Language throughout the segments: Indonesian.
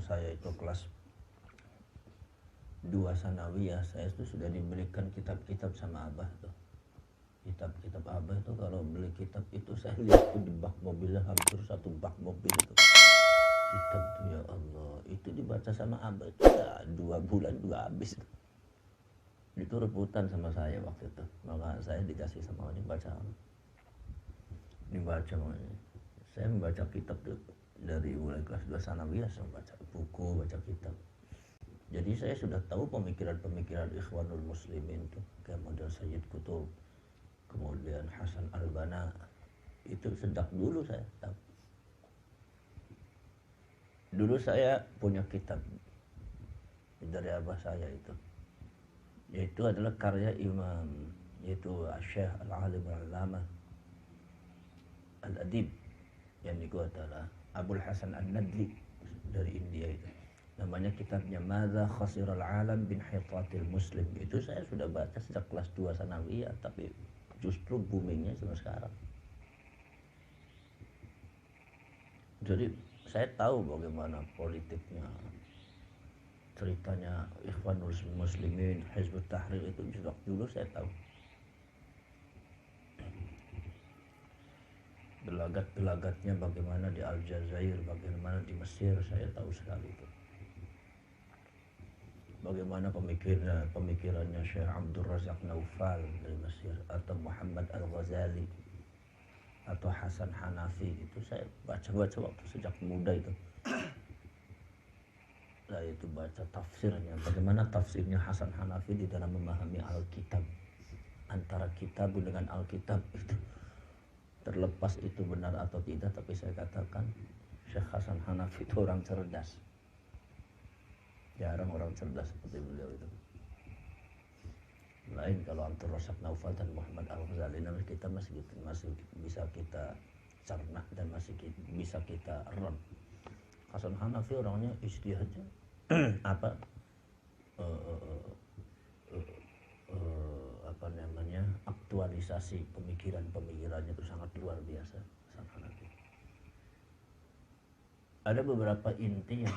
saya itu kelas 2 sanawiyah, saya itu sudah dibelikan kitab-kitab sama abah tuh. Kitab-kitab abah itu kalau beli kitab itu saya lihat tuh di bak mobilnya hampir satu bak mobil itu. Kitab tuh ya Allah, itu dibaca sama abah itu ya 2 bulan 2 habis. Itu rebutan sama saya waktu itu. Maka saya dikasih sama ini baca. Dibaca makanya. Saya membaca kitab tuh dari mulai kelas 2 sanawiyah saya baca buku, baca kitab. Jadi saya sudah tahu pemikiran-pemikiran Ikhwanul Muslimin tuh, kayak model Sayyid Qutb, kemudian Hasan Al-Banna. Itu sejak dulu saya tahu. Dulu saya punya kitab dari abah saya itu. Yaitu adalah karya imam, yaitu Syekh Al-Alim Al-Allamah Al-Adib, yang itu adalah Abul Hasan An-Nadli dari India itu. Namanya kitabnya Madza Khasiral Alam bin Hitatil Muslim. Itu saya sudah baca sejak kelas 2 sanawiyah, tapi justru boomingnya sampai sekarang. Jadi saya tahu bagaimana politiknya, ceritanya Ikhwanul Muslimin, Hizbut Tahrir itu sejak dulu saya tahu. Gelagat-gelagatnya bagaimana di Aljazair, bagaimana di Mesir, saya tahu sekali itu. Bagaimana pemikirannya Syekh Abdul Razak Naufal dari Mesir, atau Muhammad Al-Ghazali, atau Hasan Hanafi, itu saya baca-baca waktu sejak muda itu. Nah itu baca tafsirnya, bagaimana tafsirnya Hasan Hanafi di dalam memahami Alkitab. Antara kitab dengan Alkitab itu, terlepas itu benar atau tidak, tapi saya katakan Syekh Hasan Hanafi itu orang cerdas. Jarang orang cerdas seperti beliau itu. Lain kalau Abdul Razak Naufal dan Muhammad Al-Ghazali, kita masih bisa kita cerna dan masih bisa kita ron. Hasan Hanafi orangnya ijtihadnya aktualisasi pemikirannya itu sangat luar biasa. Hasan Hanafi. Ada beberapa inti yang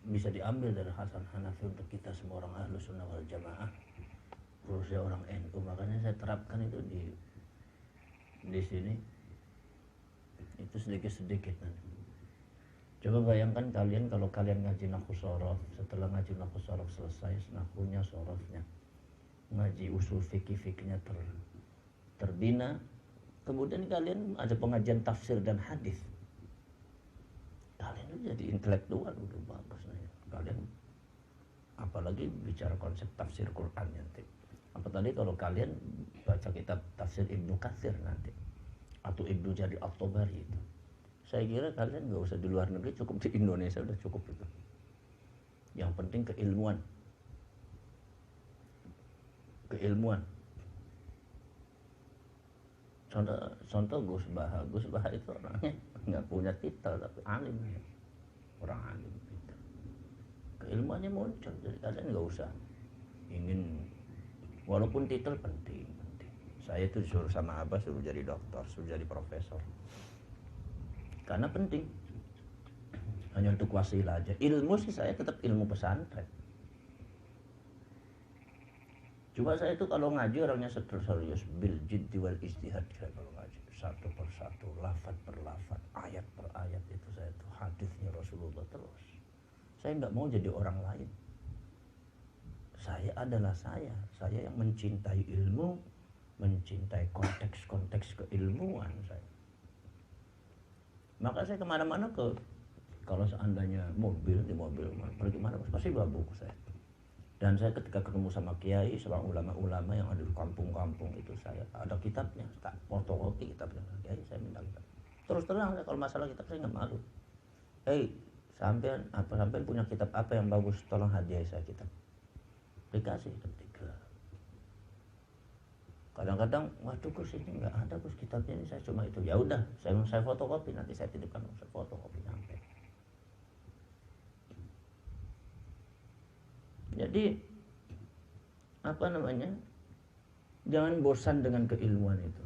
bisa diambil dari Hasan Hanafi untuk kita semua orang Ahlus Sunnah wal Jamaah, khususnya orang NU. Makanya saya terapkan itu di sini. Itu sedikit-sedikit nanti. Coba bayangkan kalian kalau kalian ngaji nahwu shorof, setelah ngaji nahwu shorof selesai, nahwunya, shorofnya, ngaji usul fikihnya terbina, kemudian kalian ada pengajian tafsir dan hadis. Kalian itu jadi intelektual udah bagus nih. Kalian apalagi bicara konsep tafsir Quran nanti. Apa tadi kalau kalian baca kitab tafsir Ibnu Katsir nanti, atau Ibnu Jarir At-Tabari itu, saya kira kalian nggak usah di luar negeri, cukup di Indonesia udah cukup itu. Yang penting keilmuan. Contoh Gus Baha itu orangnya nggak punya titel tapi alim, orang alim itu. Keilmuannya muncul, jadi kalian nggak usah ingin, walaupun titel penting. Saya tuh disuruh sama Abah suruh jadi dokter, suruh jadi profesor, karena penting. Hanya untuk wasilah aja. Ilmu sih saya tetap ilmu pesantren. Cuma saya itu kalau ngaji orangnya serius, bil jiddi wal ijtihad. Saya kalau ngaji satu per satu, lafaz per lafaz, ayat per ayat, itu saya itu hadisnya Rasulullah terus. Saya nggak mau jadi orang lain. Saya adalah saya yang mencintai ilmu, mencintai konteks-konteks keilmuan saya. Maka saya kemana-mana kalau seandainya di mobil pergi mana pasti bawa buku saya. Dan saya ketika ketemu sama kiai, sama ulama-ulama yang ada di kampung-kampung itu, saya ada kitabnya, tak fotokopi kitabnya. Kiai saya minta kitab. Terus terang kalau masalah kitab saya nggak malu. Sampean punya kitab apa yang bagus? Tolong hadiah saya kitab. Dikasih ketika. Kadang-kadang, waduh Gus ini nggak ada Gus kitabnya ini, saya cuma itu. Ya udah, saya fotokopi, nanti saya titipkan, saya fotokopi sampai. Jadi jangan bosan dengan keilmuan itu.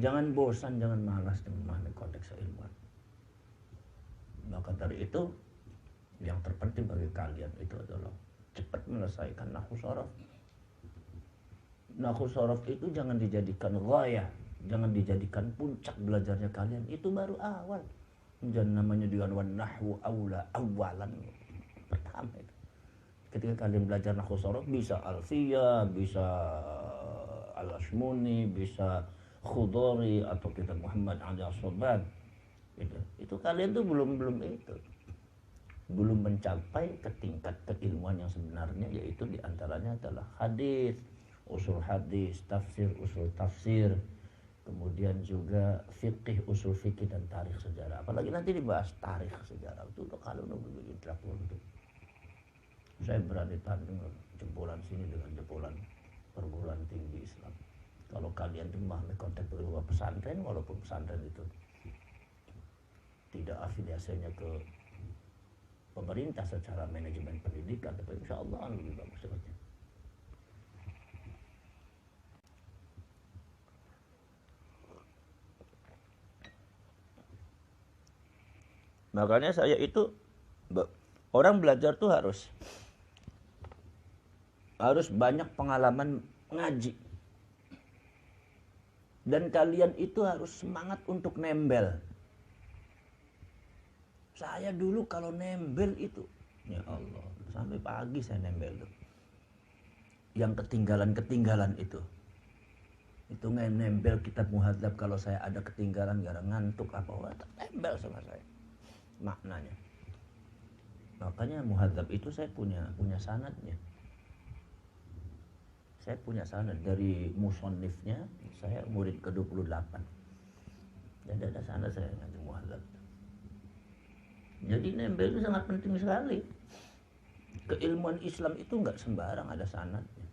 Jangan bosan, jangan malas dengan memahami konteks keilmuan. Maka dari itu yang terpenting bagi kalian itu adalah cepat menyelesaikan nahwu sorof. Nahwu sorof itu jangan dijadikan ghayah, jangan dijadikan puncak belajarnya kalian. Itu baru awal. Jangan namanya dengan nahwu awalan pertama itu. Ketika kalian belajar nahwu sorof bisa alfiyah, bisa al-asmuni, bisa khudori atau kitab Muhammad Ali As-Soban. Itu kalian tuh belum itu. Belum mencapai ke tingkat keilmuan yang sebenarnya, yaitu diantaranya adalah hadis, usul hadis, tafsir, usul tafsir, kemudian juga fikih, usul fikih dan tarikh sejarah. Apalagi nanti dibahas tarikh sejarah itu udah kalau udah begitu intelektual itu. Saya berani tanding jebolan sini dengan jebolan perguruan tinggi Islam. Kalau kalian tuh memahami konteks berupa pesantren, walaupun pesantren itu tidak afiliasinya ke pemerintah secara manajemen pendidikan, tapi insya Allah lebih bagus seperti. Makanya saya itu orang belajar tuh harus banyak pengalaman ngaji. Dan kalian itu harus semangat untuk nembel. Saya dulu kalau nembel itu, ya Allah, sampai pagi saya nembel tuh. Yang ketinggalan itu. Itu nembel kitab muhadzab kalau saya ada ketinggalan gara ngantuk apa, nembel sama saya. Maknanya. Makanya muhadzab itu saya punya sanadnya. Saya punya sanad dari musannifnya, saya murid ke-28. Dan ada sanad saya ngaji muhadzab. Jadi nembel itu sangat penting sekali. Keilmuan Islam itu enggak sembarang ada sanadnya.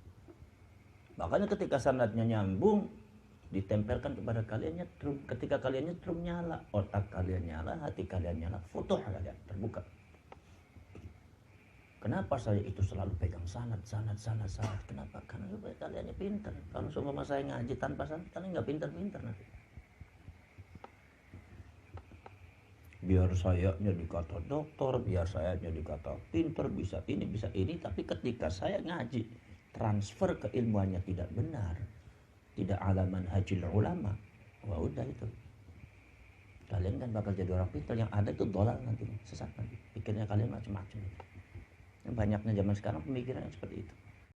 Makanya ketika sanadnya nyambung, ditempelkan kepada kalian nyetrum. Ketika kalian nyetrum nyala, otak kalian nyala, hati kalian nyala, futuh kalian terbuka. Kenapa saya itu selalu pegang sanad? Kenapa? Karena supaya kaliannya pintar. Kalau seumpama saya ngaji tanpa sanad, kalian nggak pintar-pintar nanti. Biar sayanya dikata dokter, biar sayanya dikata pintar, bisa ini, tapi ketika saya ngaji, transfer keilmuannya tidak benar, tidak ala manhajil ulama, wah udah itu. Kalian kan bakal jadi orang pintar, yang ada itu dolal nanti, sesat nanti. Pikirnya kalian macam-macam. Banyaknya zaman sekarang pemikirannya seperti itu.